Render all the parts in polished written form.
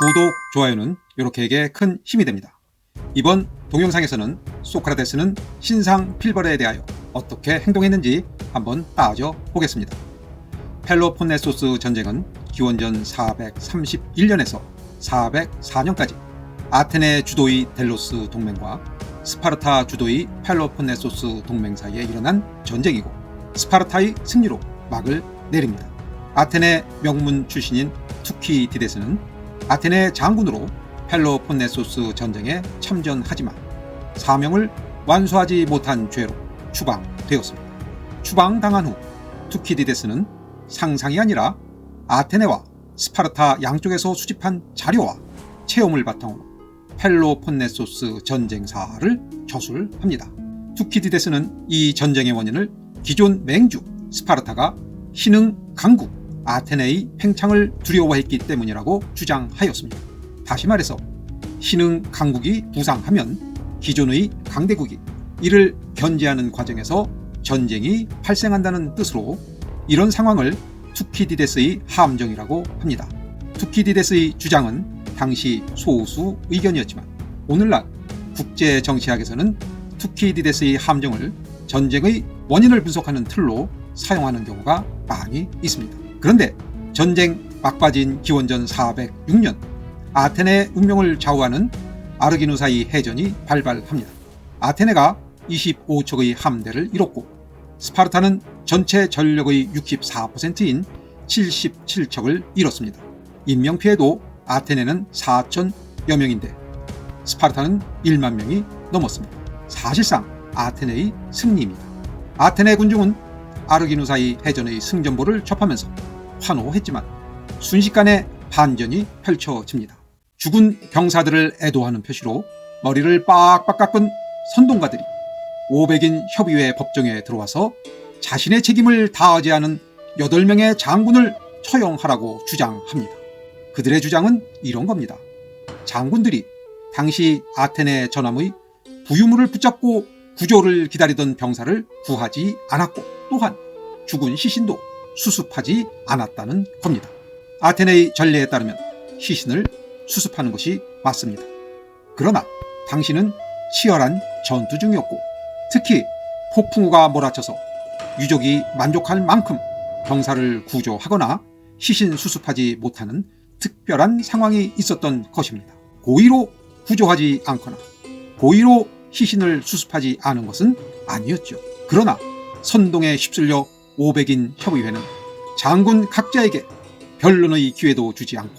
구독, 좋아요는 이렇게에게 큰 힘이 됩니다. 이번 동영상에서는 소크라테스는 신상 필벌에 대하여 어떻게 행동했는지 한번 따져 보겠습니다. 펠로폰네소스 전쟁은 기원전 431년에서 404년까지 아테네 주도의 델로스 동맹과 스파르타 주도의 펠로폰네소스 동맹 사이에 일어난 전쟁이고, 스파르타의 승리로 막을 내립니다. 아테네 명문 출신인 투키디데스는 아테네 장군으로 펠로폰네소스 전쟁에 참전하지만 사명을 완수하지 못한 죄로 추방되었습니다. 추방당한 후 투키디데스는 상상이 아니라 아테네와 스파르타 양쪽에서 수집한 자료와 체험을 바탕으로 펠로폰네소스 전쟁사를 저술합니다. 투키디데스는 이 전쟁의 원인을 기존 맹주 스파르타가 신흥 강국 아테네의 팽창을 두려워했기 때문이라고 주장하였습니다. 다시 말해서 신흥 강국이 부상하면 기존의 강대국이 이를 견제하는 과정에서 전쟁이 발생한다는 뜻으로 이런 상황을 투키디데스의 함정이라고 합니다. 투키디데스의 주장은 당시 소수 의견이었지만 오늘날 국제 정치학에서는 투키디데스의 함정을 전쟁의 원인을 분석하는 틀로 사용하는 경우가 많이 있습니다. 그런데 전쟁 막바지인 기원전 406년 아테네의 운명을 좌우하는 아르기누사의 해전이 발발합니다. 아테네가 25척의 함대를 잃었고 스파르타는 전체 전력의 64%인 77척을 잃었습니다. 인명피해도 아테네는 4천여 명인데 스파르타는 1만 명이 넘었습니다. 사실상 아테네의 승리입니다. 아테네 군중은 아르기누사의 해전의 승전보를 접하면서 환호했지만 순식간에 반전이 펼쳐집니다. 죽은 병사들을 애도하는 표시로 머리를 빡빡 깎은 선동가들이 500인 협의회 법정에 들어와서 자신의 책임을 다하지 않은 8명의 장군을 처형하라고 주장합니다. 그들의 주장은 이런 겁니다. 장군들이 당시 아테네 전함의 부유물을 붙잡고 구조를 기다리던 병사를 구하지 않았고 또한 죽은 시신도 수습하지 않았다는 겁니다. 아테네의 전례에 따르면 시신을 수습하는 것이 맞습니다. 그러나 당시는 치열한 전투 중이었고 특히 폭풍우가 몰아쳐서 유족이 만족할 만큼 병사를 구조하거나 시신 수습하지 못하는 특별한 상황이 있었던 것입니다. 고의로 구조하지 않거나 고의로 시신을 수습하지 않은 것은 아니었죠. 그러나 선동에 휩쓸려 500인 협의회는 장군 각자에게 변론의 기회도 주지 않고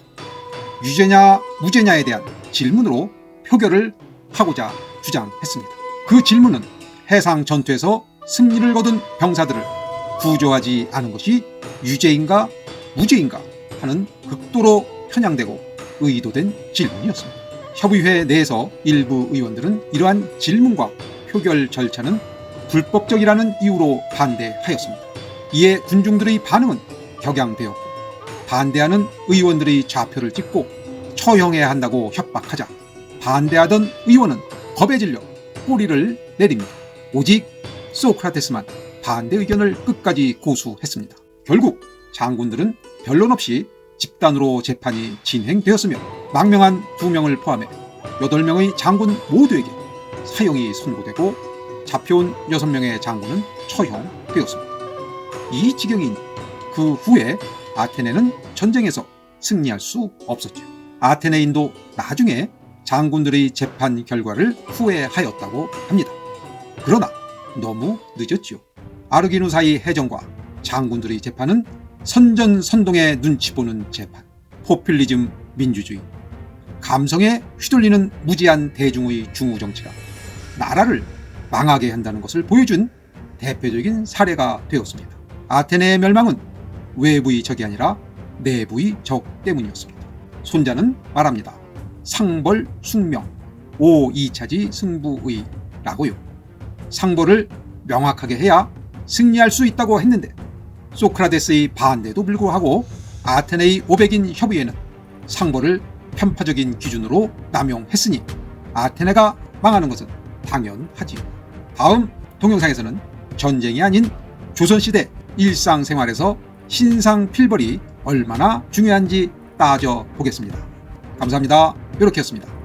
유죄냐 무죄냐에 대한 질문으로 표결을 하고자 주장했습니다. 그 질문은 해상 전투에서 승리를 거둔 병사들을 구조하지 않은 것이 유죄인가 무죄인가 하는 극도로 편향되고 의도된 질문이었습니다. 협의회 내에서 일부 의원들은 이러한 질문과 표결 절차는 불법적이라는 이유로 반대하였습니다. 이에 군중들의 반응은 격양되었고 반대하는 의원들의 좌표를 찍고 처형해야 한다고 협박하자 반대하던 의원은 겁에 질려 꼬리를 내립니다. 오직 소크라테스만 반대 의견을 끝까지 고수했습니다. 결국 장군들은 변론 없이 집단으로 재판이 진행되었으며 망명한 2명을 포함해 8명의 장군 모두에게 사형이 선고되고 잡혀온 6명의 장군은 처형되었습니다. 이 지경인 그 후에 아테네는 전쟁에서 승리할 수 없었죠. 아테네인도 나중에 장군들의 재판 결과를 후회하였다고 합니다. 그러나 너무 늦었지요. 아르기누사의 해전과 장군들의 재판은 선전선동의 눈치 보는 재판, 포퓰리즘 민주주의, 감성에 휘둘리는 무지한 대중의 중우정치가 나라를 망하게 한다는 것을 보여준 대표적인 사례가 되었습니다. 아테네의 멸망은 외부의 적이 아니라 내부의 적 때문이었습니다. 손자는 말합니다. 상벌 숙명 5~2차지 승부의라고요. 상벌을 명확하게 해야 승리할 수 있다고 했는데 소크라테스의 반대도 불구하고 아테네의 500인 협의회는 상벌을 편파적인 기준으로 남용했으니 아테네가 망하는 것은 당연하지요. 다음 동영상에서는 전쟁이 아닌 조선시대 일상생활에서 신상 필벌이 얼마나 중요한지 따져 보겠습니다. 감사합니다. 이렇게 했습니다.